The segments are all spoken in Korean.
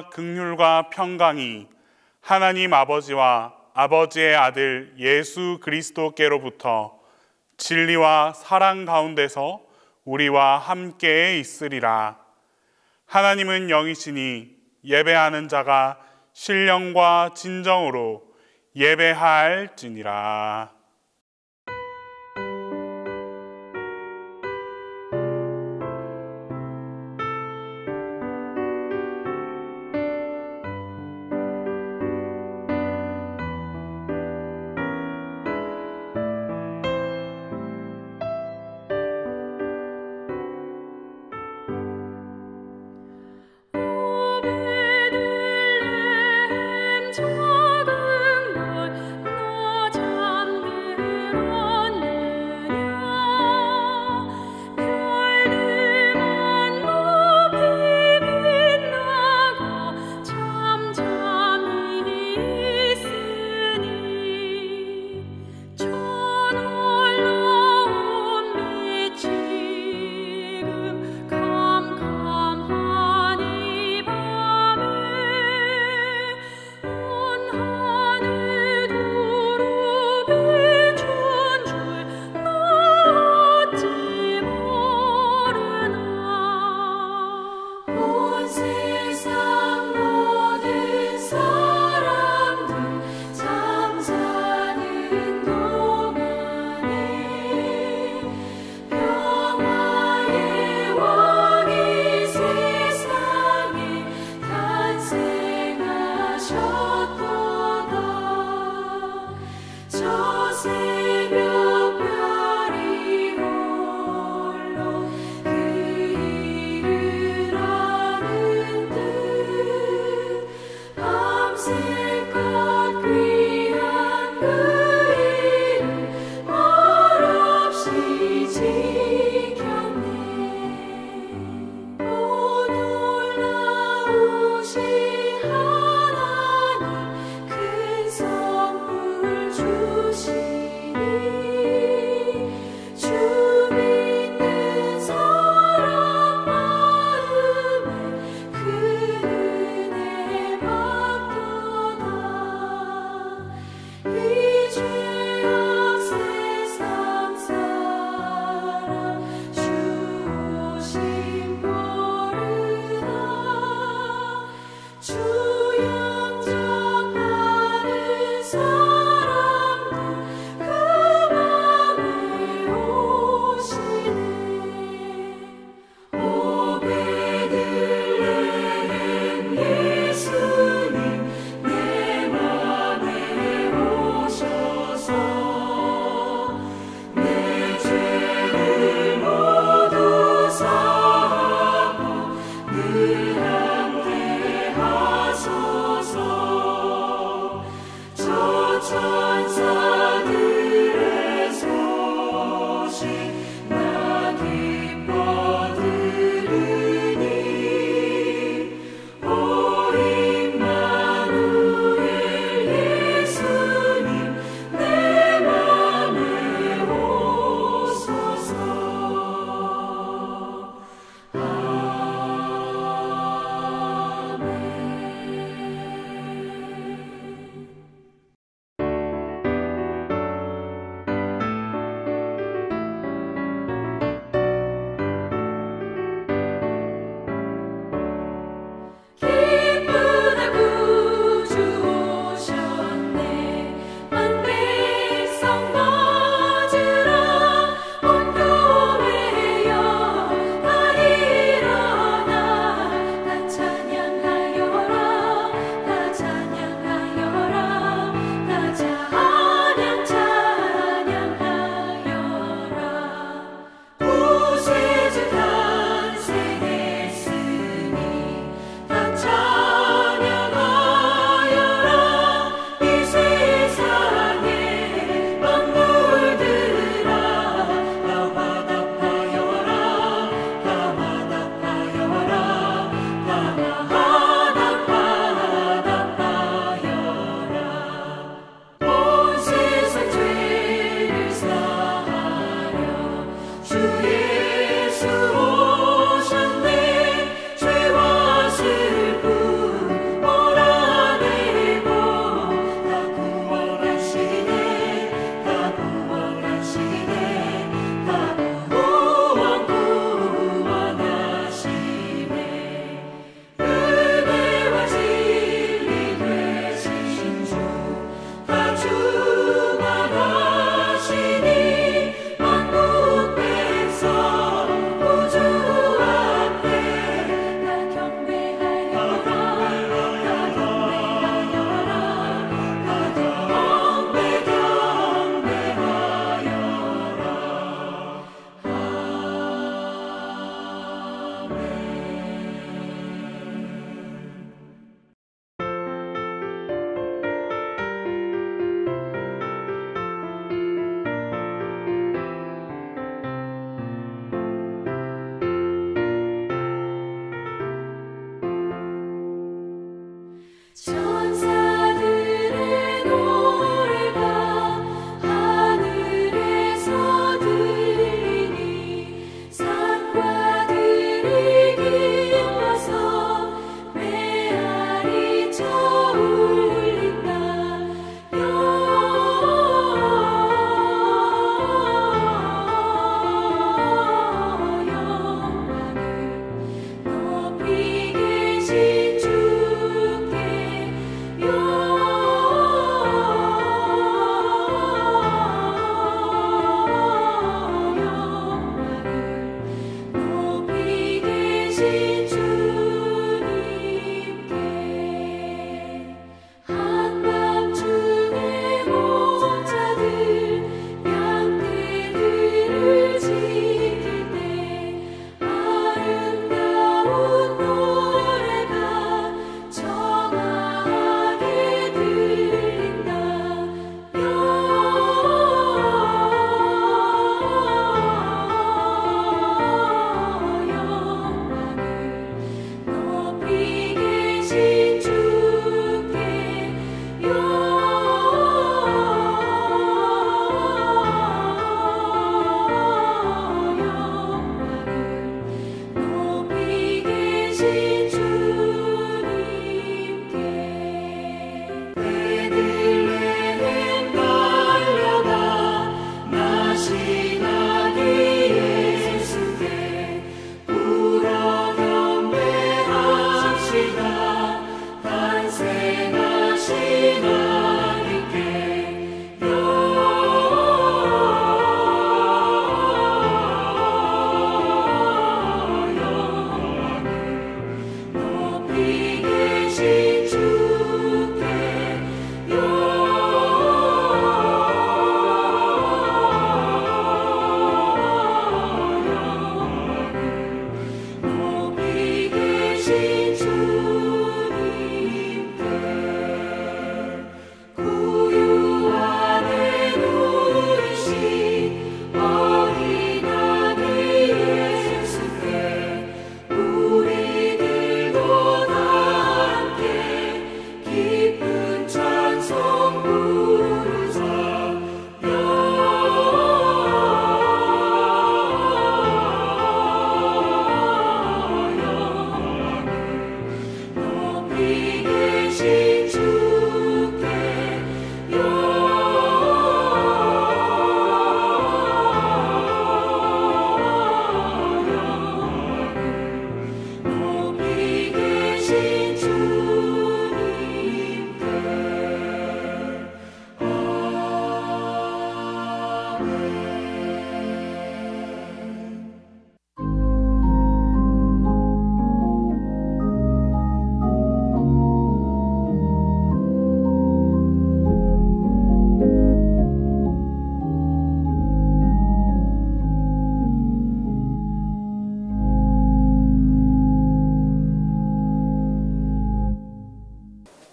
은혜와 긍휼과 평강이 하나님 아버지와 아버지의 아들 예수 그리스도께로부터 진리와 사랑 가운데서 우리와 함께 있으리라. 하나님은 영이시니 예배하는 자가 신령과 진정으로 예배할지니라.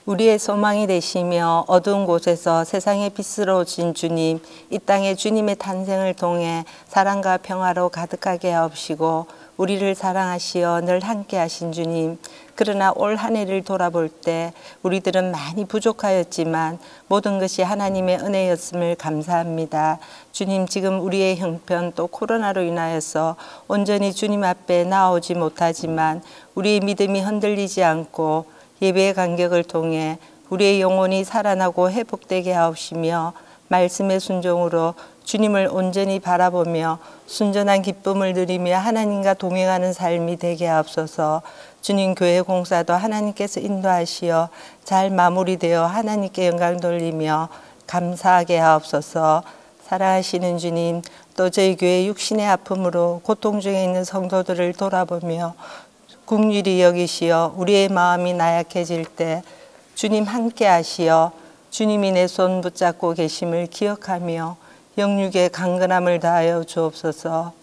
우리의 소망이 되시며 어두운 곳에서 세상의 빛으로 오신 주님, 이 땅에 주님의 탄생을 통해 사랑과 평화로 가득하게 하옵시고 우리를 사랑하시어 늘 함께 하신 주님, 그러나 올 한 해를 돌아볼 때 우리들은 많이 부족하였지만 모든 것이 하나님의 은혜였음을 감사합니다. 주님, 지금 우리의 형편 또 코로나로 인하여서 온전히 주님 앞에 나오지 못하지만 우리의 믿음이 흔들리지 않고 예배의 간격을 통해 우리의 영혼이 살아나고 회복되게 하옵시며 말씀의 순종으로 주님을 온전히 바라보며 순전한 기쁨을 누리며 하나님과 동행하는 삶이 되게 하옵소서. 주님, 교회 공사도 하나님께서 인도하시어 잘 마무리되어 하나님께 영광 돌리며 감사하게 하옵소서. 사랑하시는 주님, 또 저희 교회 육신의 아픔으로 고통 중에 있는 성도들을 돌아보며 긍휼히 여기시어 우리의 마음이 나약해질 때 주님 함께 하시어 주님이 내 손 붙잡고 계심을 기억하며 영육의 강건함을 다하여 주옵소서.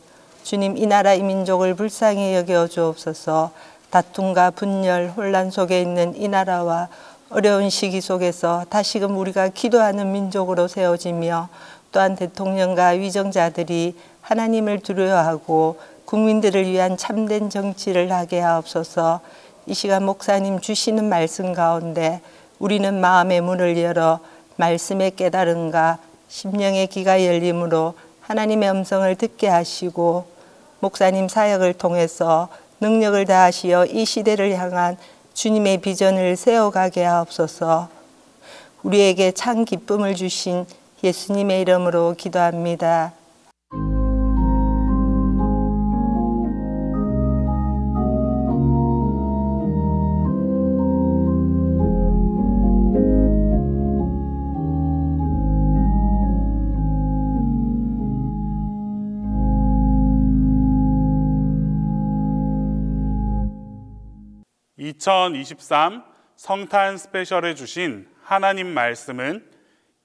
주님, 이 나라 이 민족을 불쌍히 여겨 주옵소서. 다툼과 분열, 혼란 속에 있는 이 나라와 어려운 시기 속에서 다시금 우리가 기도하는 민족으로 세워지며 또한 대통령과 위정자들이 하나님을 두려워하고 국민들을 위한 참된 정치를 하게 하옵소서. 이 시간 목사님 주시는 말씀 가운데 우리는 마음의 문을 열어 말씀의 깨달음과 심령의 귀가 열림으로 하나님의 음성을 듣게 하시고 목사님 사역을 통해서 능력을 다하시어 이 시대를 향한 주님의 비전을 세워가게 하옵소서. 우리에게 참 기쁨을 주신 예수님의 이름으로 기도합니다. (2023) 성탄 스페셜에 주신 하나님 말씀은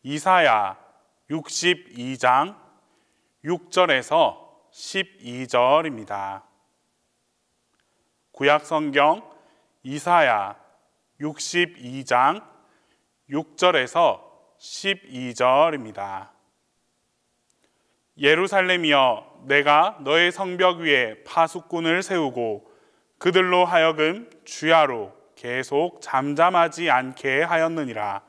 이사야 62장 6절에서 12절입니다. 구약성경 이사야 62장 6절에서 12절입니다. 예루살렘이여, 내가 너의 성벽 위에 파수꾼을 세우고 그들로 하여금 주야로 계속 잠잠하지 않게 하였느니라.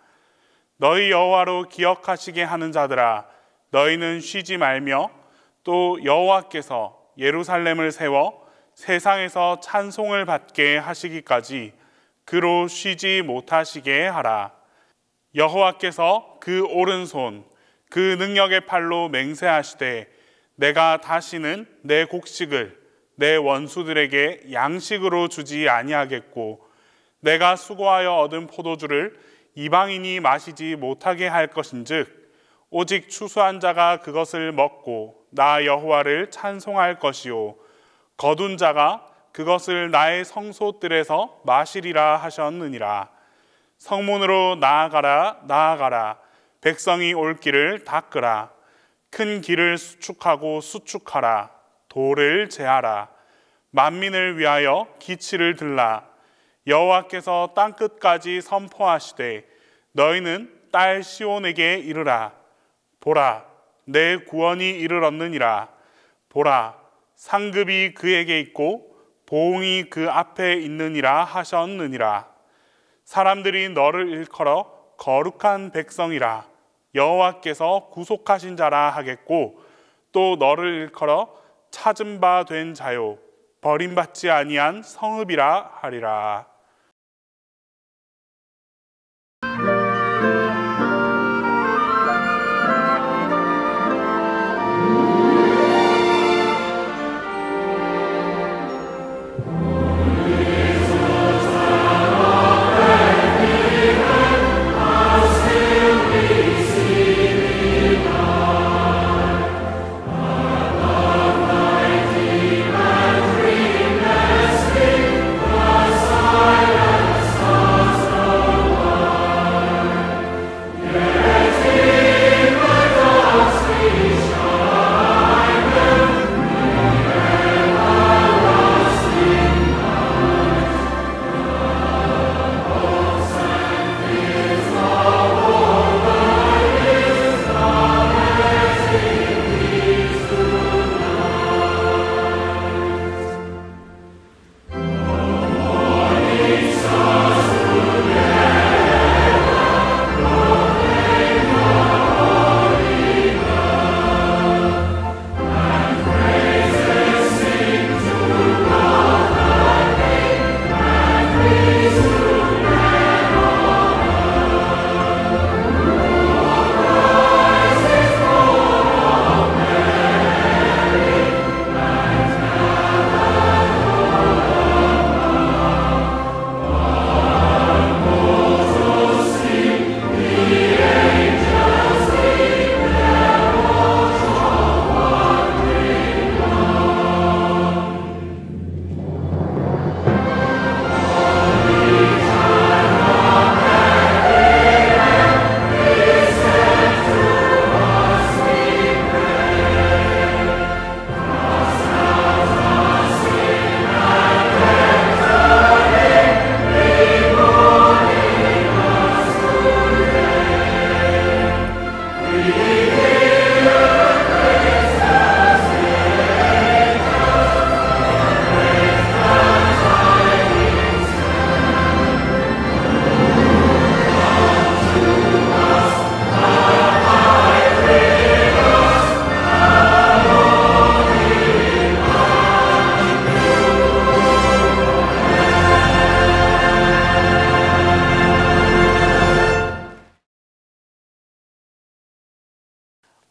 너희 여호와로 기억하시게 하는 자들아, 너희는 쉬지 말며 또 여호와께서 예루살렘을 세워 세상에서 찬송을 받게 하시기까지 그로 쉬지 못하시게 하라. 여호와께서 그 오른손 그 능력의 팔로 맹세하시되 내가 다시는 내 곡식을 내 원수들에게 양식으로 주지 아니하겠고 내가 수고하여 얻은 포도주를 이방인이 마시지 못하게 할 것인즉 오직 추수한 자가 그것을 먹고 나 여호와를 찬송할 것이요 거둔 자가 그것을 나의 성소뜰에서 마시리라 하셨느니라. 성문으로 나아가라 나아가라. 백성이 올 길을 닦으라. 큰 길을 수축하고 수축하라. 도를 제하라. 만민을 위하여 기치를 들라. 여호와께서 땅끝까지 선포하시되 너희는 딸 시온에게 이르라. 보라, 내 구원이 이르렀느니라. 보라, 상급이 그에게 있고 보응이 그 앞에 있느니라 하셨느니라. 사람들이 너를 일컬어 거룩한 백성이라 여호와께서 구속하신 자라 하겠고 또 너를 일컬어 찾은 바 된 자요 버림받지 아니한 성읍이라 하리라.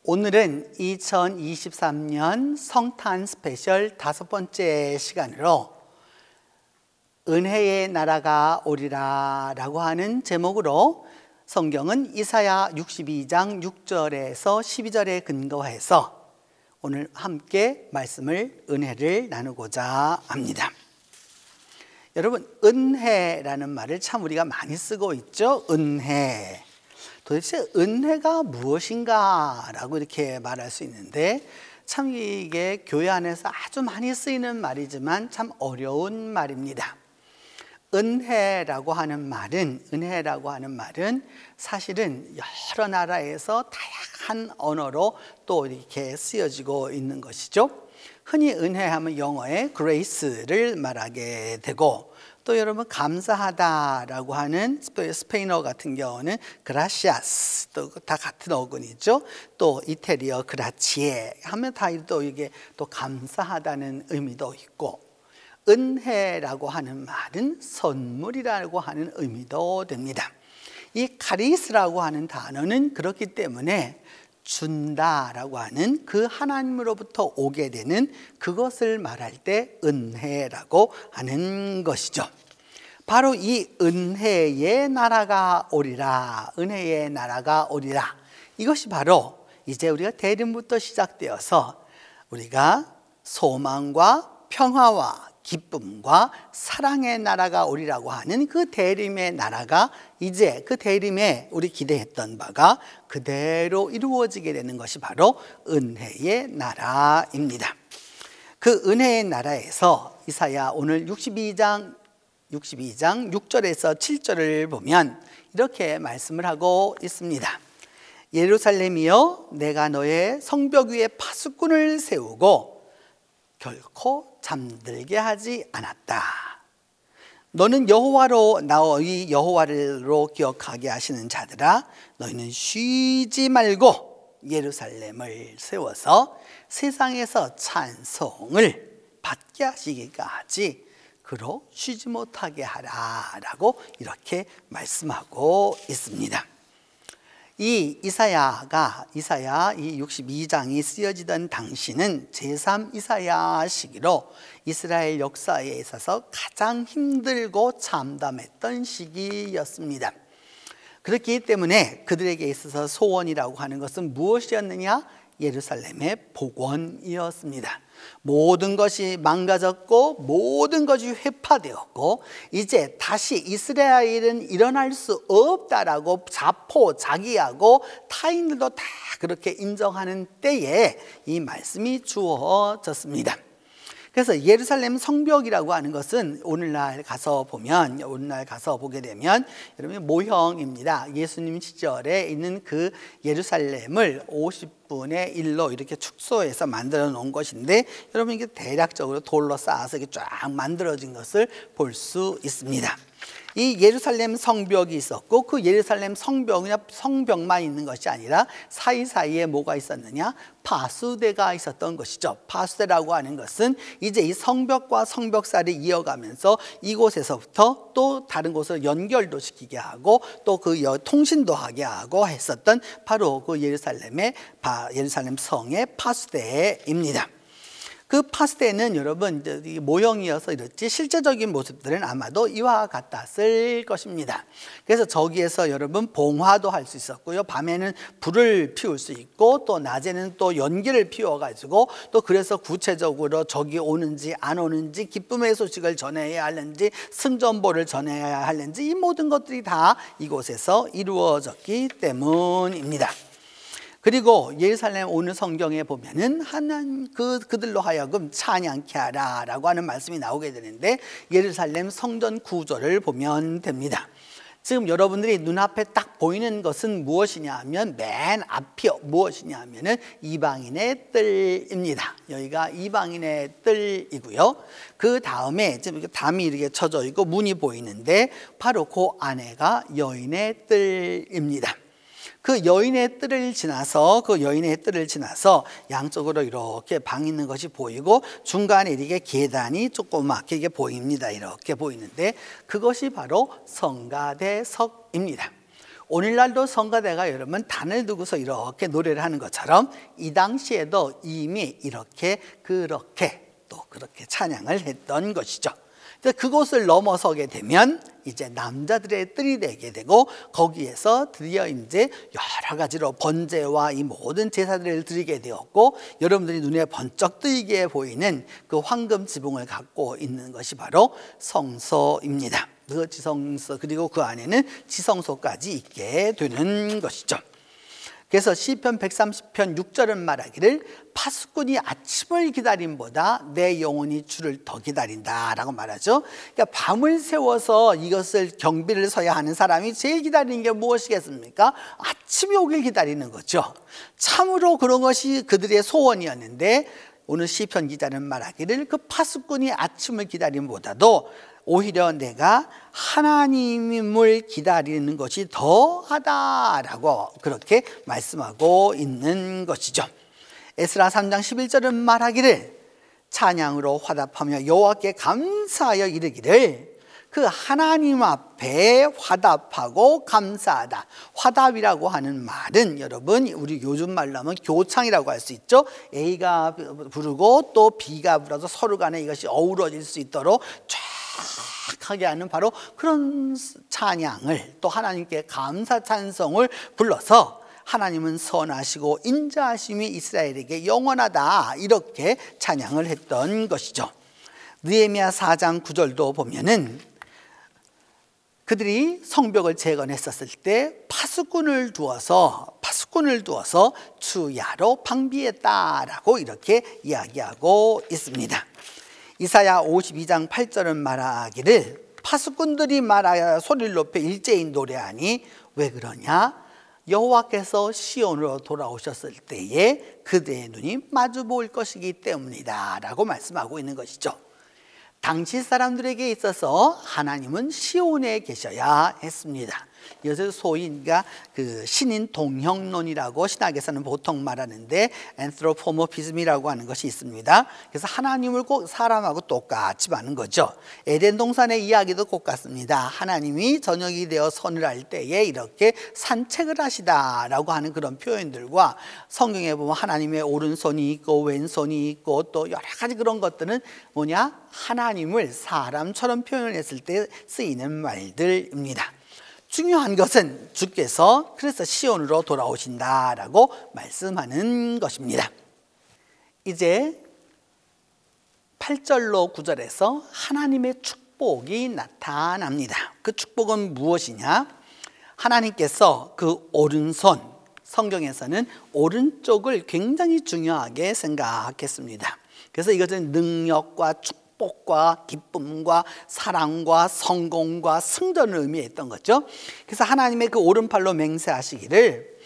오늘은 2023년 성탄 스페셜 5번째 시간으로 은혜의 나라가 오리라 라고 하는 제목으로 성경은 이사야 62장 6절에서 12절에 근거해서 오늘 함께 말씀을 은혜를 나누고자 합니다. 여러분, 은혜라는 말을 참 우리가 많이 쓰고 있죠. 은혜. 도대체 은혜가 무엇인가 라고 이렇게 말할 수 있는데, 참 이게 교회 안에서 아주 많이 쓰이는 말이지만 참 어려운 말입니다. 은혜라고 하는 말은 사실은 여러 나라에서 다양한 언어로 또 이렇게 쓰여지고 있는 것이죠. 흔히 은혜하면 영어의 grace를 말하게 되고, 또 여러분 감사하다라고 하는 스페인어 같은 경우는 gracias, 또 다 같은 어근이죠. 또 이태리어 grazie 하면 다 또 이게 또 감사하다는 의미도 있고, 은혜라고 하는 말은 선물이라고 하는 의미도 됩니다. 이 카리스라고 하는 단어는 그렇기 때문에 준다라고 하는 그 하나님으로부터 오게 되는 그것을 말할 때 은혜라고 하는 것이죠. 바로 이 은혜의 나라가 오리라, 은혜의 나라가 오리라, 이것이 바로 이제 우리가 대림부터 시작되어서 우리가 소망과 평화와 기쁨과 사랑의 나라가 오리라고 하는 그 대림의 나라가 이제 그 대림에 우리 기대했던 바가 그대로 이루어지게 되는 것이 바로 은혜의 나라입니다. 그 은혜의 나라에서 이사야 오늘 62장 6절에서 7절을 보면 이렇게 말씀을 하고 있습니다. 예루살렘이여, 내가 너의 성벽 위에 파수꾼을 세우고 결코 잠들게 하지 않았다. 너는 여호와로 나의 여호와로 기억하게 하시는 자들아, 너희는 쉬지 말고 예루살렘을 세워서 세상에서 찬송을 받게 하시기까지 그로 쉬지 못하게 하라 라고 이렇게 말씀하고 있습니다. 이 이사야 이 62장이 쓰여지던 당시는 제3 이사야 시기로 이스라엘 역사에 있어서 가장 힘들고 참담했던 시기였습니다. 그렇기 때문에 그들에게 있어서 소원이라고 하는 것은 무엇이었느냐? 예루살렘의 복원이었습니다. 모든 것이 망가졌고 모든 것이 회파되었고 이제 다시 이스라엘은 일어날 수 없다라고 자포자기하고 타인들도 다 그렇게 인정하는 때에 이 말씀이 주어졌습니다. 그래서 예루살렘 성벽이라고 하는 것은 오늘날 가서 보게 되면 여러분 모형입니다. 예수님 시절에 있는 그 예루살렘을 50분의 1로 이렇게 축소해서 만들어 놓은 것인데, 여러분 이게 대략적으로 돌로 쌓아서 이렇게 쫙 만들어진 것을 볼 수 있습니다. 이 예루살렘 성벽이 있었고, 그 예루살렘 성벽만 있는 것이 아니라 사이사이에 뭐가 있었느냐? 파수대가 있었던 것이죠. 파수대라고 하는 것은 이제 이 성벽과 성벽살이 이어가면서 이곳에서부터 또 다른 곳으로 연결도 시키게 하고 또 그 통신도 하게 하고 했었던 바로 그 예루살렘 성의 파수대입니다. 그 파수대는 여러분 모형이어서 이렇지 실제적인 모습들은 아마도 이와 같았을 것입니다. 그래서 저기에서 여러분 봉화도 할 수 있었고요, 밤에는 불을 피울 수 있고 또 낮에는 또 연기를 피워가지고 또 그래서 구체적으로 적이 오는지 안 오는지, 기쁨의 소식을 전해야 하는지 승전보를 전해야 하는지, 이 모든 것들이 다 이곳에서 이루어졌기 때문입니다. 그리고 예루살렘 오늘 성경에 보면은 하나님 그들로 하여금 찬양케 하라라고 하는 말씀이 나오게 되는데, 예루살렘 성전 구조를 보면 됩니다. 지금 여러분들이 눈앞에 딱 보이는 것은 무엇이냐 하면 맨 앞이 무엇이냐 하면은 이방인의 뜰입니다. 여기가 이방인의 뜰이고요. 그 다음에 지금 담이 이렇게 쳐져 있고 문이 보이는데 바로 그 안에가 여인의 뜰입니다. 그 여인의 뜰을 지나서 양쪽으로 이렇게 방 있는 것이 보이고 중간에 이렇게 계단이 조그맣게 이게 보입니다. 이렇게 보이는데 그것이 바로 성가대석입니다. 오늘날도 성가대가 여러분 단을 두고서 이렇게 노래를 하는 것처럼 이 당시에도 이미 이렇게 그렇게 또 그렇게 찬양을 했던 것이죠. 그곳을 넘어서게 되면 이제 남자들의 뜰이 되게 되고 거기에서 드디어 이제 여러 가지로 번제와 이 모든 제사들을 드리게 되었고 여러분들이 눈에 번쩍 뜨이게 보이는 그 황금 지붕을 갖고 있는 것이 바로 성소입니다. 그 지성소 그리고 그 안에는 지성소까지 있게 되는 것이죠. 그래서 시편 130편 6절은 말하기를 파수꾼이 아침을 기다림보다 내 영혼이 주를 더 기다린다 라고 말하죠. 그러니까 밤을 새워서 이것을 경비를 서야 하는 사람이 제일 기다리는 게 무엇이겠습니까? 아침이 오길 기다리는 거죠. 참으로 그런 것이 그들의 소원이었는데 오늘 시편 기자는 말하기를 그 파수꾼이 아침을 기다림보다도 오히려 내가 하나님을 기다리는 것이 더하다라고 그렇게 말씀하고 있는 것이죠. 에스라 3장 11절은 말하기를 찬양으로 화답하며 여호와께 감사하여 이르기를 그 하나님 앞에 화답하고 감사하다. 화답이라고 하는 말은 여러분 우리 요즘 말로 하면 교창이라고 할 수 있죠. A가 부르고 또 B가 불어서 서로 간에 이것이 어우러질 수 있도록 하게 하는 바로 그런 찬양을 또 하나님께 감사 찬송을 불러서 하나님은 선하시고 인자하심이 이스라엘에게 영원하다 이렇게 찬양을 했던 것이죠. 느헤미야 4장 9절도 보면은 그들이 성벽을 재건했었을 때 파수꾼을 두어서 주야로 방비했다라고 이렇게 이야기하고 있습니다. 이사야 52장 8절은 말하기를 파수꾼들이 말하여 소리를 높여 일제히 노래하니 왜 그러냐? 여호와께서 시온으로 돌아오셨을 때에 그대의 눈이 마주 볼 것이기 때문이다 라고 말씀하고 있는 것이죠. 당시 사람들에게 있어서 하나님은 시온에 계셔야 했습니다. 이것을 소위 그 신인 동형론이라고 신학에서는 보통 말하는데 안트로포모피즘이라고 하는 것이 있습니다. 그래서 하나님을 꼭 사람하고 똑같이 보는 거죠. 에덴 동산의 이야기도 똑같습니다. 하나님이 저녁이 되어 선을 할 때에 이렇게 산책을 하시다라고 하는 그런 표현들과 성경에 보면 하나님의 오른손이 있고 왼손이 있고 또 여러 가지 그런 것들은 뭐냐? 하나님을 사람처럼 표현했을 때 쓰이는 말들입니다. 중요한 것은 주께서 그래서 시온으로 돌아오신다라고 말씀하는 것입니다. 이제 8절로 9절에서 하나님의 축복이 나타납니다. 그 축복은 무엇이냐? 하나님께서 그 오른손, 성경에서는 오른쪽을 굉장히 중요하게 생각했습니다. 그래서 이것은 능력과 축복과 기쁨과 사랑과 성공과 승전을 의미했던 거죠. 그래서 하나님의 그 오른팔로 맹세하시기를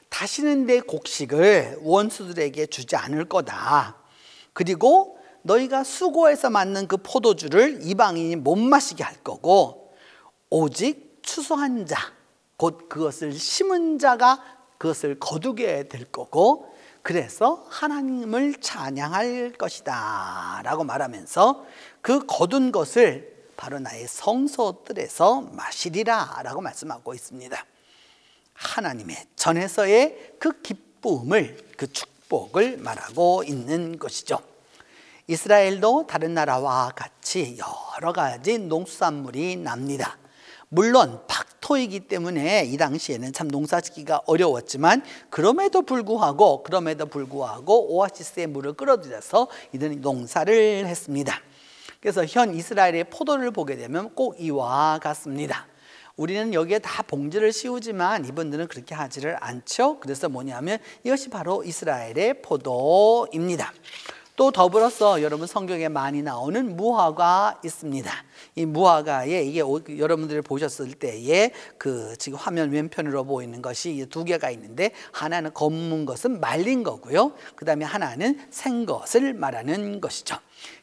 다시는 내 곡식을 원수들에게 주지 않을 거다. 그리고 너희가 수고해서 만든 그 포도주를 이방인이 못 마시게 할 거고 오직 추수한 자, 곧 그것을 심은 자가 그것을 거두게 될 거고 그래서 하나님을 찬양할 것이다 라고 말하면서 그 거둔 것을 바로 나의 성소뜰에서 마시리라 라고 말씀하고 있습니다. 하나님의 전에서의 그 기쁨을, 그 축복을 말하고 있는 것이죠. 이스라엘도 다른 나라와 같이 여러 가지 농수산물이 납니다. 물론 박토이기 때문에 이 당시에는 참 농사짓기가 어려웠지만 그럼에도 불구하고 오아시스의 물을 끌어들여서 이들이 농사를 했습니다. 그래서 현 이스라엘의 포도를 보게 되면 꼭 이와 같습니다. 우리는 여기에 다 봉지를 씌우지만 이분들은 그렇게 하지를 않죠. 그래서 뭐냐면 이것이 바로 이스라엘의 포도입니다. 또 더불어서 여러분 성경에 많이 나오는 무화과 있습니다. 이 무화과에 이게 여러분들이 보셨을 때에 그 지금 화면 왼편으로 보이는 것이 두 개가 있는데 하나는 검은 것은 말린 거고요. 그 다음에 하나는 생 것을 말하는 것이죠.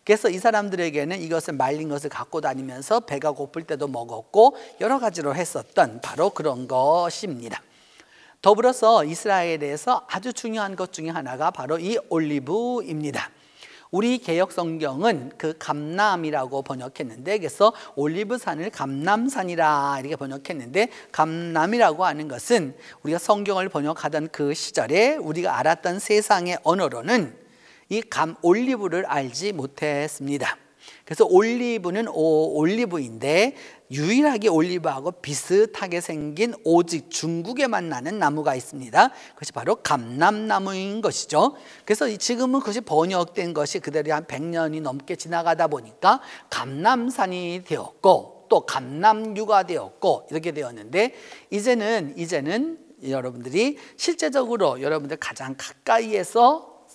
그래서 이 사람들에게는 이것을 말린 것을 갖고 다니면서 배가 고플 때도 먹었고 여러 가지로 했었던 바로 그런 것입니다. 더불어서 이스라엘에서 아주 중요한 것 중에 하나가 바로 이 올리브입니다. 우리 개역 성경은 그 감남이라고 번역했는데, 그래서 올리브산을 감남산이라 이렇게 번역했는데, 감남이라고 하는 것은 우리가 성경을 번역하던 그 시절에 우리가 알았던 세상의 언어로는 이 올리브를 알지 못했습니다. 그래서 올리브는 올리브인데 유일하게 올리브하고 비슷하게 생긴 오직 중국에만 나는 나무가 있습니다. 그것이 바로 감람나무인 것이죠. 그래서 지금은 그것이 번역된 것이 그대로 한 100년이 넘게 지나가다 보니까 감람산이 되었고 또 감람류가 되었고 이렇게 되었는데, 이제는 여러분들이 실제적으로 여러분들 가장 가까이에서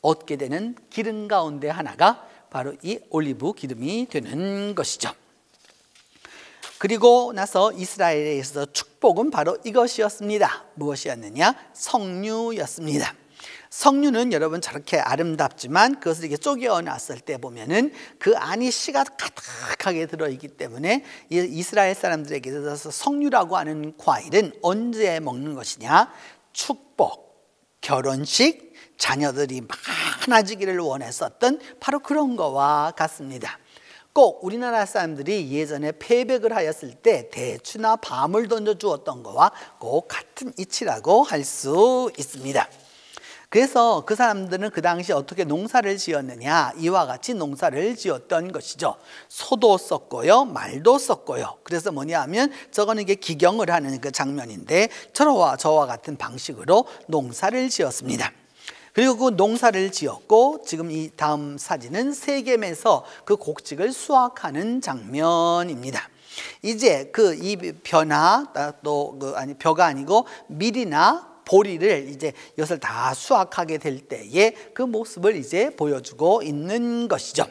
얻게 되는 기름 가운데 하나가 바로 이 올리브 기름이 되는 것이죠. 그리고 나서 이스라엘에 있어서 축복은 바로 이것이었습니다. 무엇이었느냐? 석류였습니다. 석류는 여러분 저렇게 아름답지만 그것을 이렇게 쪼개어 놨을 때 보면은 그 안이 씨가 가득하게 들어있기 때문에 이스라엘 사람들에게 있어서 석류라고 하는 과일은 언제 먹는 것이냐? 축복, 결혼식, 자녀들이 많아지기를 원했었던 바로 그런 거와 같습니다. 꼭 우리나라 사람들이 예전에 패백을 하였을 때 대추나 밤을 던져주었던 거와 꼭 같은 이치라고 할 수 있습니다. 그래서 그 사람들은 그 당시 어떻게 농사를 지었느냐, 이와 같이 농사를 지었던 것이죠. 소도 썼고요, 말도 썼고요. 그래서 뭐냐 하면 저거는 이게 기경을 하는 그 장면인데 저와 같은 방식으로 농사를 지었습니다. 그리고 그 농사를 지었고, 지금 이 다음 사진은 세겜에서 그 곡식을 수확하는 장면입니다. 이제 이 벼나 벼가 아니고 밀이나 보리를 이제 이것을 다 수확하게 될 때에 그 모습을 이제 보여주고 있는 것이죠.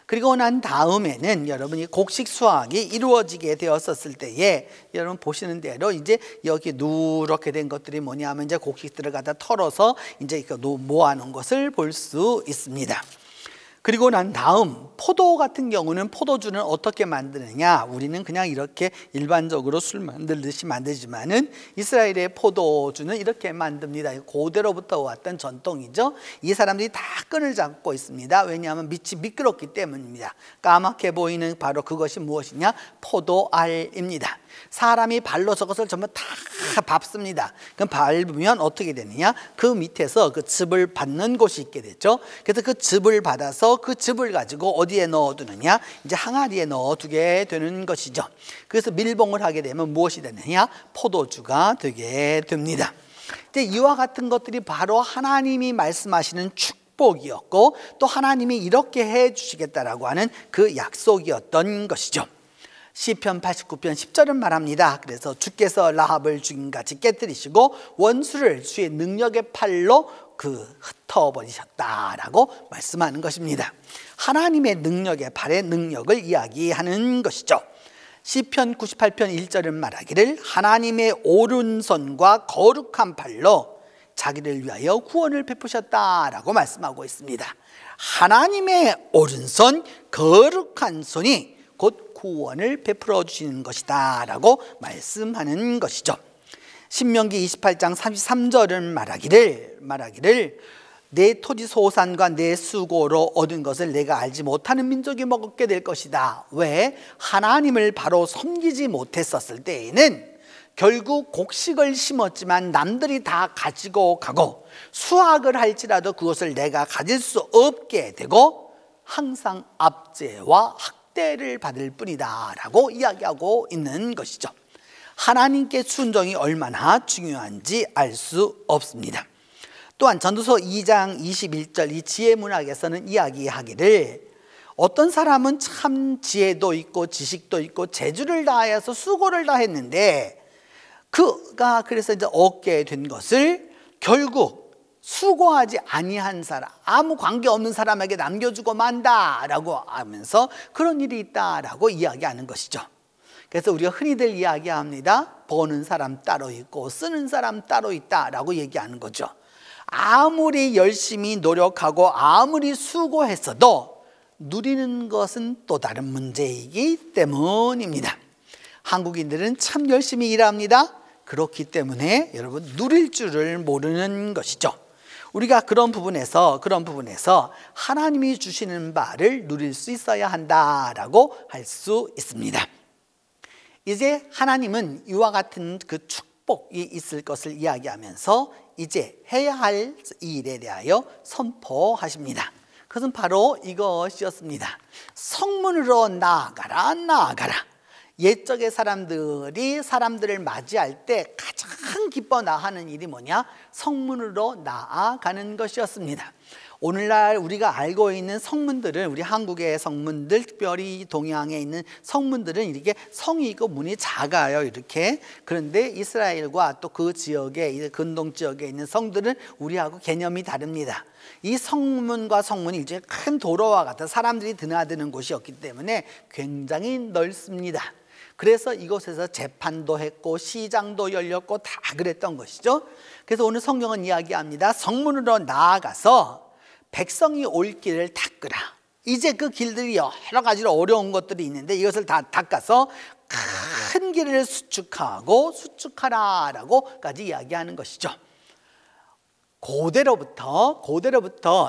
그리고 난 다음에는 여러분이 곡식 수확이 이루어지게 되었었을 때에 여러분 보시는 대로 이제 여기 누렇게 된 것들이 뭐냐면 이제 곡식들을 갖다 털어서 이제 모아놓은 것을 볼 수 있습니다. 그리고 난 다음 포도 같은 경우는 포도주는 어떻게 만드느냐, 우리는 그냥 이렇게 일반적으로 술 만들듯이 만들지만은 이스라엘의 포도주는 이렇게 만듭니다. 고대로부터 왔던 전통이죠. 이 사람들이 다 끈을 잡고 있습니다. 왜냐하면 밑이 미끄럽기 때문입니다. 까맣게 보이는 바로 그것이 무엇이냐, 포도알입니다. 사람이 발로 저것을 전부 다 밟습니다. 그럼 밟으면 어떻게 되느냐, 그 밑에서 그 즙을 받는 곳이 있게 되죠. 그래서 그 즙을 받아서 그 즙을 가지고 어디에 넣어두느냐, 이제 항아리에 넣어두게 되는 것이죠. 그래서 밀봉을 하게 되면 무엇이 되느냐, 포도주가 되게 됩니다. 이제 이와 같은 것들이 바로 하나님이 말씀하시는 축복이었고 또 하나님이 이렇게 해 주시겠다라고 하는 그 약속이었던 것이죠. 시편 89편 10절은 말합니다. 그래서 주께서 라합을 죽임같이 깨뜨리시고 원수를 주의 능력의 팔로 흩어버리셨다라고 말씀하는 것입니다. 하나님의 능력의 팔의 능력을 이야기하는 것이죠. 시편 98편 1절은 말하기를 하나님의 오른손과 거룩한 팔로 자기를 위하여 구원을 베푸셨다라고 말씀하고 있습니다. 하나님의 오른손, 거룩한 손이 곧 구원을 베풀어 주시는 것이다 라고 말씀하는 것이죠. 신명기 28장 33절은 말하기를 내 토지 소산과 내 수고로 얻은 것을 내가 알지 못하는 민족이 먹게 될 것이다. 왜? 하나님을 바로 섬기지 못했었을 때에는 결국 곡식을 심었지만 남들이 다 가지고 가고 수확을 할지라도 그것을 내가 가질 수 없게 되고 항상 압제와 학대를 받을 뿐이다 라고 이야기하고 있는 것이죠. 하나님께 순종이 얼마나 중요한지 알 수 없습니다. 또한 전도서 2장 21절 이 지혜문학에서는 이야기하기를 어떤 사람은 참 지혜도 있고 지식도 있고 재주를 다해서 수고를 다했는데 그가 그래서 이제 얻게 된 것을 결국 수고하지 아니한 사람, 아무 관계없는 사람에게 남겨주고 만다라고 하면서 그런 일이 있다라고 이야기하는 것이죠. 그래서 우리가 흔히들 이야기합니다. 버는 사람 따로 있고 쓰는 사람 따로 있다라고 얘기하는 거죠. 아무리 열심히 노력하고 아무리 수고했어도 누리는 것은 또 다른 문제이기 때문입니다. 한국인들은 참 열심히 일합니다. 그렇기 때문에 여러분 누릴 줄을 모르는 것이죠. 우리가 그런 부분에서 하나님이 주시는 바를 누릴 수 있어야 한다라고 할 수 있습니다. 이제 하나님은 이와 같은 그 축복이 있을 것을 이야기하면서 이제 해야 할 일에 대하여 선포하십니다. 그것은 바로 이것이었습니다. 성문으로 나아가라. 옛적의 사람들이 사람들을 맞이할 때 가장 기뻐 나아하는 일이 뭐냐? 성문으로 나아가는 것이었습니다. 오늘날 우리가 알고 있는 성문들은, 우리 한국의 성문들, 특별히 동양에 있는 성문들은 이렇게 성이 있고 문이 작아요, 이렇게. 그런데 이스라엘과 또 그 지역에, 근동 지역에 있는 성들은 우리하고 개념이 다릅니다. 이 성문과 성문이 이제 큰 도로와 같은 사람들이 드나드는 곳이었기 때문에 굉장히 넓습니다. 그래서 이곳에서 재판도 했고 시장도 열렸고 다 그랬던 것이죠. 그래서 오늘 성경은 이야기합니다. 성문으로 나아가서 백성이 올 길을 닦으라. 이제 그 길들이 여러 가지로 어려운 것들이 있는데 이것을 다 닦아서 큰 길을 수축하라라고까지 이야기하는 것이죠. 고대로부터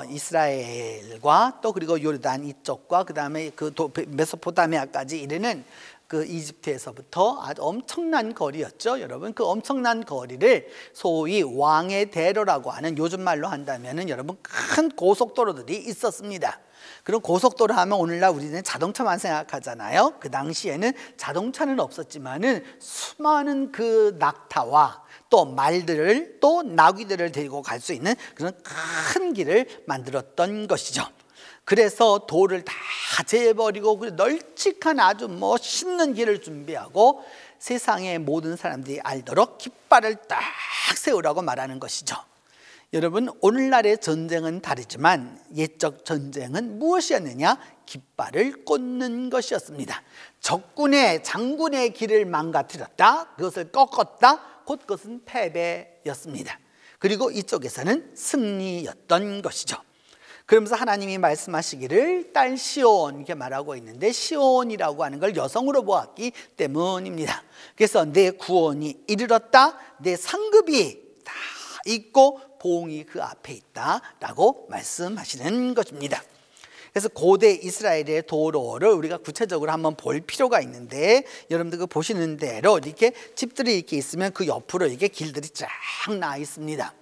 이스라엘과 또 그리고 요르단 이쪽과 그 다음에 그 메소포타미아까지 이르는 그 이집트에서부터 아주 엄청난 거리였죠. 여러분, 그 엄청난 거리를 소위 왕의 대로라고 하는, 요즘 말로 한다면은 여러분 큰 고속도로들이 있었습니다. 그럼 고속도로 하면 오늘날 우리는 자동차만 생각하잖아요. 그 당시에는 자동차는 없었지만은 수많은 그 낙타와 또 말들을, 또 나귀들을 데리고 갈 수 있는 그런 큰 길을 만들었던 것이죠. 그래서 돌을 다 재버리고 널찍한 아주 멋있는 길을 준비하고 세상의 모든 사람들이 알도록 깃발을 딱 세우라고 말하는 것이죠. 여러분, 오늘날의 전쟁은 다르지만 옛적 전쟁은 무엇이었느냐? 깃발을 꽂는 것이었습니다. 적군의, 장군의 길을 망가뜨렸다, 그것을 꺾었다, 곧 그것은 패배였습니다. 그리고 이쪽에서는 승리였던 것이죠. 그러면서 하나님이 말씀하시기를 딸 시온, 이렇게 말하고 있는데, 시온이라고 하는 걸 여성으로 보았기 때문입니다. 그래서 내 구원이 이르렀다, 내 상급이 다 있고 보응이 그 앞에 있다라고 말씀하시는 것입니다. 그래서 고대 이스라엘의 도로를 우리가 구체적으로 한번 볼 필요가 있는데, 여러분들 그 보시는 대로 이렇게 집들이 이렇게 있으면 그 옆으로 이렇게 길들이 쫙 나 있습니다.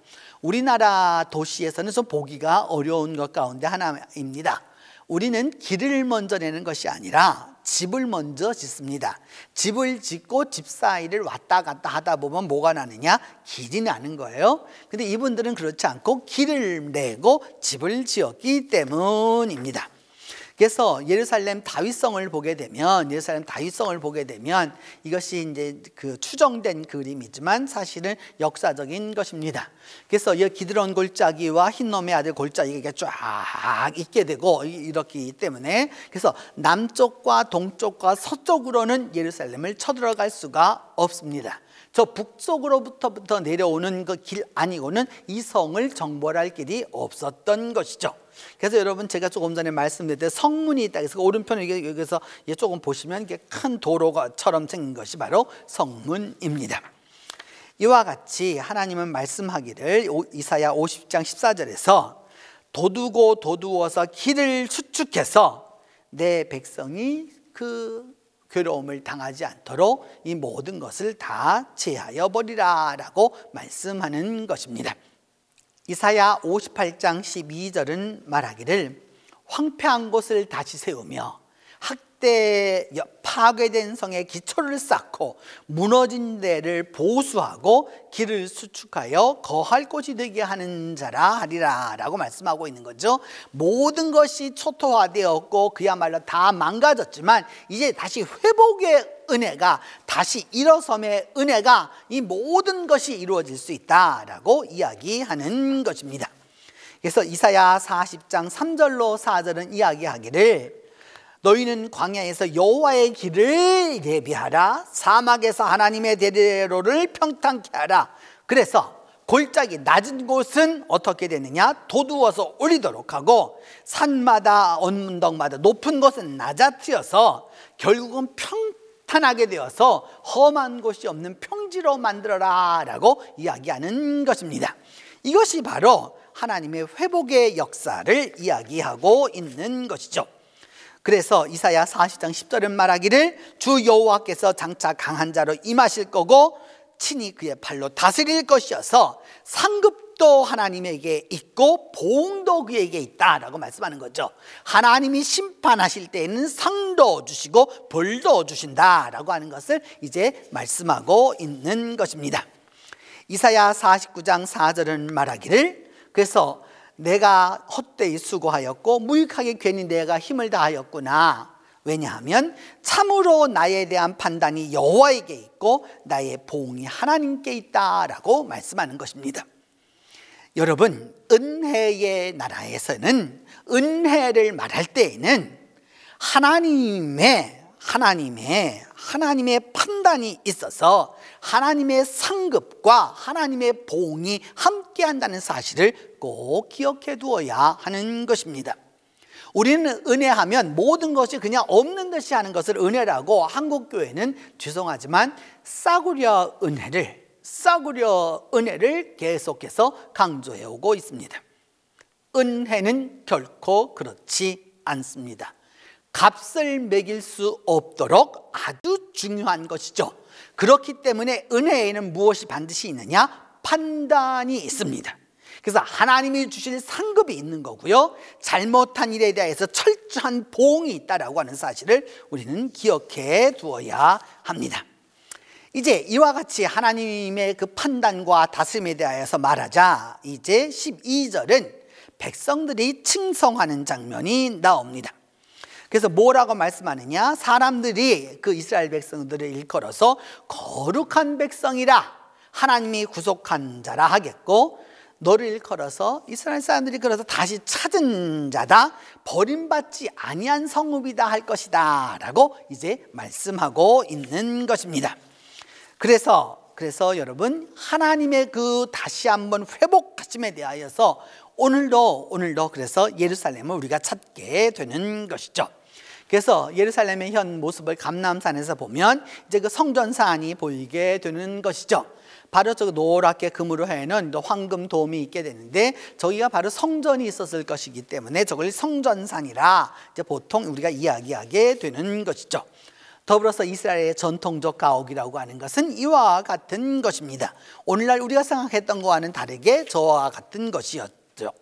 우리나라 도시에서는 좀 보기가 어려운 것 가운데 하나입니다. 우리는 길을 먼저 내는 것이 아니라 집을 먼저 짓습니다. 집을 짓고 집 사이를 왔다 갔다 하다 보면 뭐가 나느냐? 길이 나는 거예요. 근데 이분들은 그렇지 않고 길을 내고 집을 지었기 때문입니다. 그래서 예루살렘 다윗성을 보게 되면 이것이 이제 그 추정된 그림이지만 사실은 역사적인 것입니다. 그래서 이 기드론 골짜기와 흰놈의 아들 골짜기가 쫙 있게 되고 이렇기 때문에, 그래서 남쪽과 동쪽과 서쪽으로는 예루살렘을 쳐들어갈 수가 없습니다. 저 북쪽으로부터 내려오는 그 길 아니고는 이 성을 정벌할 길이 없었던 것이죠. 그래서 여러분, 제가 조금 전에 말씀드릴 때 성문이 있다. 그래서 오른편에 여기서 조금 보시면 이게 큰 도로처럼 생긴 것이 바로 성문입니다. 이와 같이 하나님은 말씀하기를 이사야 50장 14절에서 도두어서 길을 수축해서 내 백성이 그 괴로움을 당하지 않도록 이 모든 것을 다 제하여 버리라 라고 말씀하는 것입니다. 이사야 58장 12절은 말하기를 황폐한 곳을 다시 세우며 학대 파괴된 성의 기초를 쌓고 무너진 데를 보수하고 길을 수축하여 거할 곳이 되게 하는 자라 하리라 라고 말씀하고 있는 거죠. 모든 것이 초토화되었고 그야말로 다 망가졌지만 이제 다시 회복의 은혜가, 다시 일어섬의 은혜가, 이 모든 것이 이루어질 수 있다라고 이야기하는 것입니다. 그래서 이사야 40장 3절로 4절은 이야기하기를 너희는 광야에서 여호와의 길을 예비하라, 사막에서 하나님의 대로를 평탄케 하라. 그래서 골짜기 낮은 곳은 어떻게 되느냐? 도두어서 올리도록 하고 산마다 언문덕마다 높은 곳은 낮아뜨려서 결국은 평탄하게 되어서 험한 곳이 없는 평지로 만들어라 라고 이야기하는 것입니다. 이것이 바로 하나님의 회복의 역사를 이야기하고 있는 것이죠. 그래서 이사야 40장 10절은 말하기를 주 여호와께서 장차 강한 자로 임하실 거고 친히 그의 팔로 다스릴 것이어서 상급도 하나님에게 있고 보응도 그에게 있다라고 말씀하는 거죠. 하나님이 심판하실 때에는 상도 주시고 벌도 주신다라고 하는 것을 이제 말씀하고 있는 것입니다. 이사야 49장 4절은 말하기를 그래서 내가 헛되이 수고하였고 무익하게 괜히 내가 힘을 다하였구나. 왜냐하면 참으로 나에 대한 판단이 여호와에게 있고 나의 보응이 하나님께 있다라고 말씀하는 것입니다. 여러분, 은혜의 나라에서는 은혜를 말할 때에는 하나님의 판단이 있어서 하나님의 상급과 하나님의 보응이 함께한다는 사실을 꼭 기억해 두어야 하는 것입니다. 우리는 은혜하면 모든 것이 그냥 없는 듯이 하는 것을 은혜라고 한국교회는 죄송하지만 싸구려 은혜를 계속해서 강조해 오고 있습니다. 은혜는 결코 그렇지 않습니다. 값을 매길 수 없도록 아주 중요한 것이죠. 그렇기 때문에 은혜에는 무엇이 반드시 있느냐? 판단이 있습니다. 그래서 하나님이 주실 상급이 있는 거고요, 잘못한 일에 대해서 철저한 보응이 있다라고 하는 사실을 우리는 기억해 두어야 합니다. 이제 이와 같이 하나님의 그 판단과 다스림에 대하여서 말하자 이제 12절은 백성들이 칭송하는 장면이 나옵니다. 그래서 뭐라고 말씀하느냐? 사람들이 그 이스라엘 백성들을 일컬어서 거룩한 백성이라 하나님이 구속한 자라 하겠고, 너를 일컬어서 이스라엘 사람들이 그래서 다시 찾은 자다, 버림받지 아니한 성읍이다 할 것이다 라고 이제 말씀하고 있는 것입니다. 그래서 여러분, 하나님의 그 다시 한번 회복하심에 대하여서 오늘도 그래서 예루살렘을 우리가 찾게 되는 것이죠. 그래서 예루살렘의 현 모습을 감람산에서 보면 이제 그 성전산이 보이게 되는 것이죠. 바로 저 노랗게 금으로 해놓은 황금 돔이 있게 되는데, 저기가 바로 성전이 있었을 것이기 때문에 저걸 성전산이라 이제 보통 우리가 이야기하게 되는 것이죠. 더불어서 이스라엘의 전통적 가옥이라고 하는 것은 이와 같은 것입니다. 오늘날 우리가 생각했던 것과는 다르게 저와 같은 것이었죠.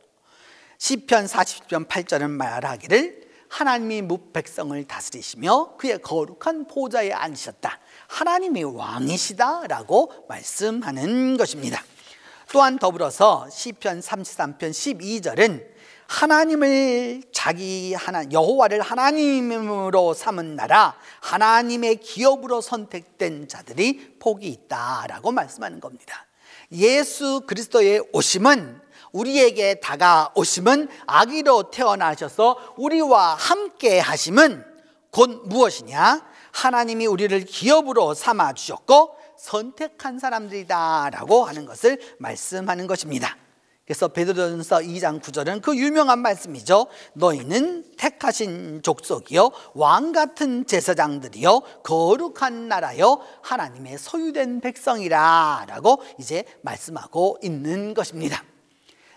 시편 40편 8절은 말하기를 하나님이 백성을 다스리시며 그의 거룩한 보좌에 앉으셨다. 하나님이 왕이시다라고 말씀하는 것입니다. 또한 더불어서 시편 33편 12절은 하나님을 여호와를 하나님으로 삼은 나라, 하나님의 기업으로 선택된 자들이 복이 있다라고 말씀하는 겁니다. 예수 그리스도의 오심은, 우리에게 다가오심은, 아기로 태어나셔서 우리와 함께 하심은 곧 무엇이냐? 하나님이 우리를 기업으로 삼아 주셨고 선택한 사람들이다 라고 하는 것을 말씀하는 것입니다. 그래서 베드로전서 2장 9절은 그 유명한 말씀이죠. 너희는 택하신 족속이요 왕같은 제사장들이요 거룩한 나라요 하나님의 소유된 백성이라 라고 이제 말씀하고 있는 것입니다.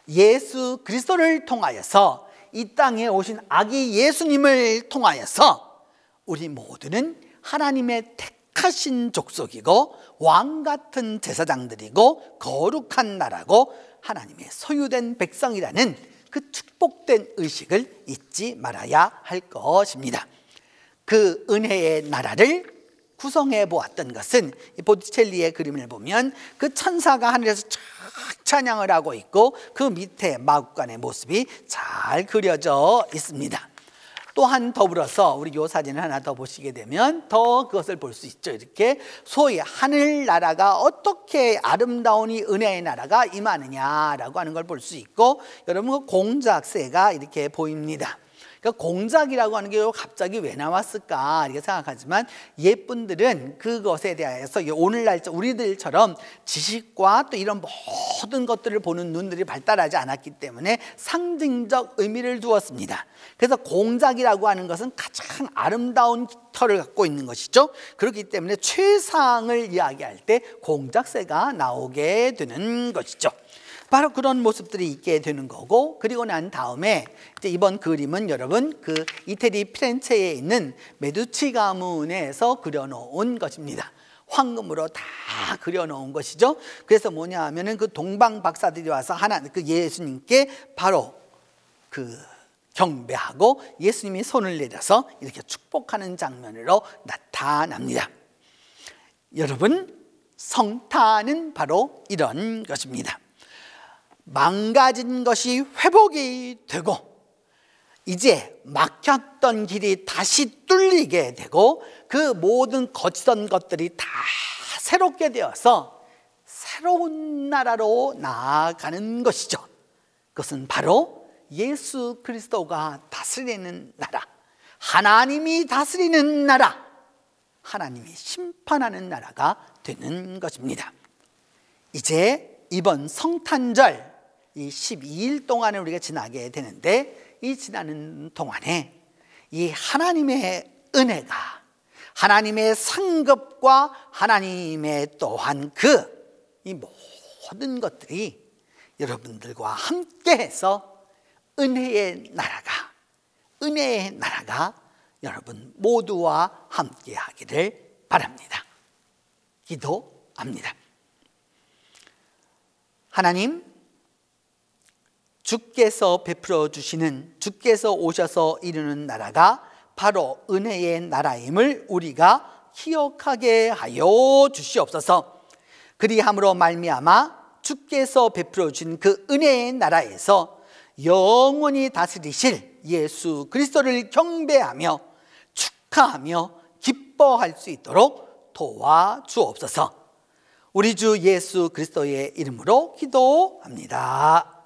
예수 그리스도를 통하여서 이 땅에 오신 아기 예수님을 통하여서 우리 모두는 하나님의 택하신 족속이고 왕같은 제사장들이고 거룩한 나라고 하나님의 소유된 백성이라는 그 축복된 의식을 잊지 말아야 할 것입니다. 그 은혜의 나라를 구성해 보았던 것은 보티첼리의 그림을 보면 그 천사가 하늘에서 쫙 찬양을 하고 있고 그 밑에 마구간의 모습이 잘 그려져 있습니다. 또한 더불어서 우리 이 사진을 하나 더 보시게 되면 더 그것을 볼 수 있죠. 이렇게 소위 하늘나라가 어떻게 아름다운 이 은혜의 나라가 임하느냐라고 하는 걸 볼 수 있고, 여러분 그 공작새가 이렇게 보입니다. 그러니까 공작이라고 하는 게 갑자기 왜 나왔을까 이렇게 생각하지만, 옛분들은 그것에 대해서 오늘날 우리들처럼 지식과 또 이런 모든 것들을 보는 눈들이 발달하지 않았기 때문에 상징적 의미를 두었습니다. 그래서 공작이라고 하는 것은 가장 아름다운 깃털을 갖고 있는 것이죠. 그렇기 때문에 최상을 이야기할 때 공작새가 나오게 되는 것이죠. 바로 그런 모습들이 있게 되는 거고, 그리고 난 다음에 이제 이번 그림은 여러분 그 이태리 피렌체에 있는 메두치 가문에서 그려놓은 것입니다. 황금으로 다 그려놓은 것이죠. 그래서 뭐냐 하면은 그 동방 박사들이 와서 그 예수님께 바로 그 경배하고 예수님이 손을 내려서 이렇게 축복하는 장면으로 나타납니다. 여러분, 성탄은 바로 이런 것입니다. 망가진 것이 회복이 되고 이제 막혔던 길이 다시 뚫리게 되고 그 모든 거치던 것들이 다 새롭게 되어서 새로운 나라로 나아가는 것이죠. 그것은 바로 예수 그리스도가 다스리는 나라, 하나님이 다스리는 나라, 하나님이 심판하는 나라가 되는 것입니다. 이제 이번 성탄절 이 12일 동안을 우리가 지나게 되는데, 이 지나는 동안에 이 하나님의 은혜가, 하나님의 상급과 하나님의 또한 이 모든 것들이 여러분들과 함께해서 은혜의 나라가 여러분 모두와 함께 하기를 바랍니다. 기도합니다. 하나님, 주께서 베풀어 주시는, 주께서 오셔서 이루는 나라가 바로 은혜의 나라임을 우리가 기억하게 하여 주시옵소서. 그리함으로 말미암아 주께서 베풀어 주신 그 은혜의 나라에서 영원히 다스리실 예수 그리스도를 경배하며 축하하며 기뻐할 수 있도록 도와주옵소서. 우리 주 예수 그리스도의 이름으로 기도합니다.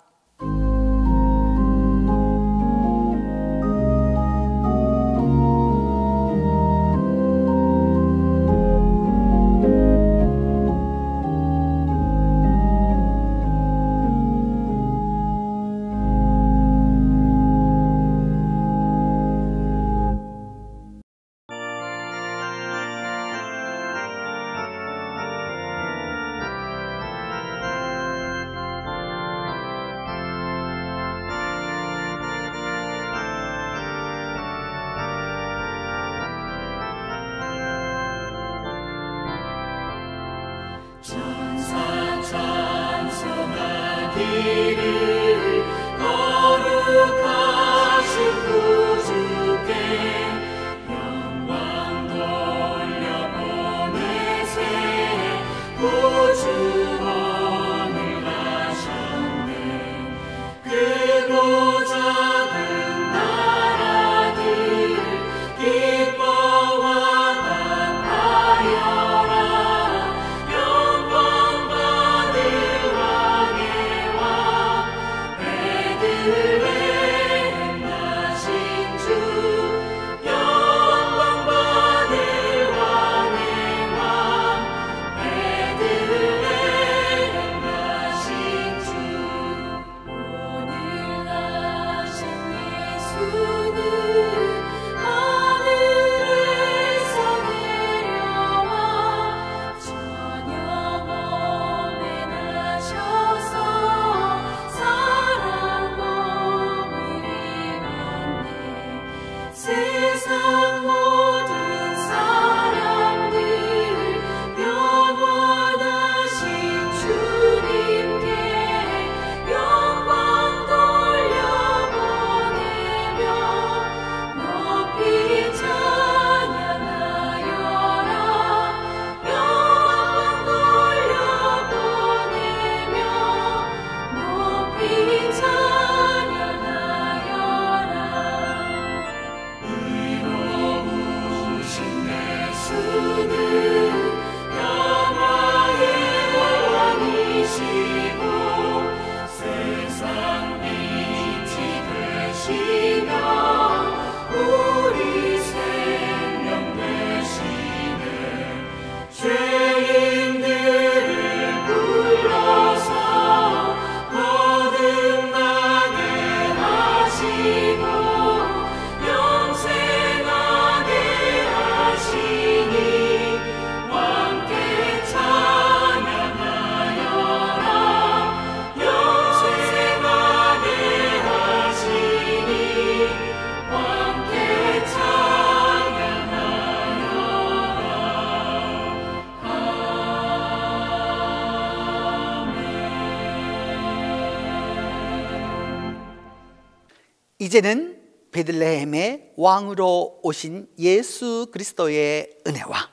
이제는 베들레헴의 왕으로 오신 예수 그리스도의 은혜와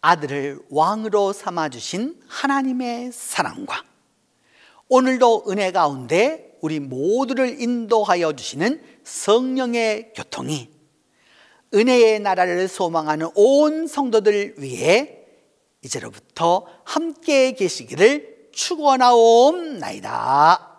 아들을 왕으로 삼아주신 하나님의 사랑과 오늘도 은혜 가운데 우리 모두를 인도하여 주시는 성령의 교통이 은혜의 나라를 소망하는 온 성도들 위해 이제로부터 함께 계시기를 축원하옵나이다.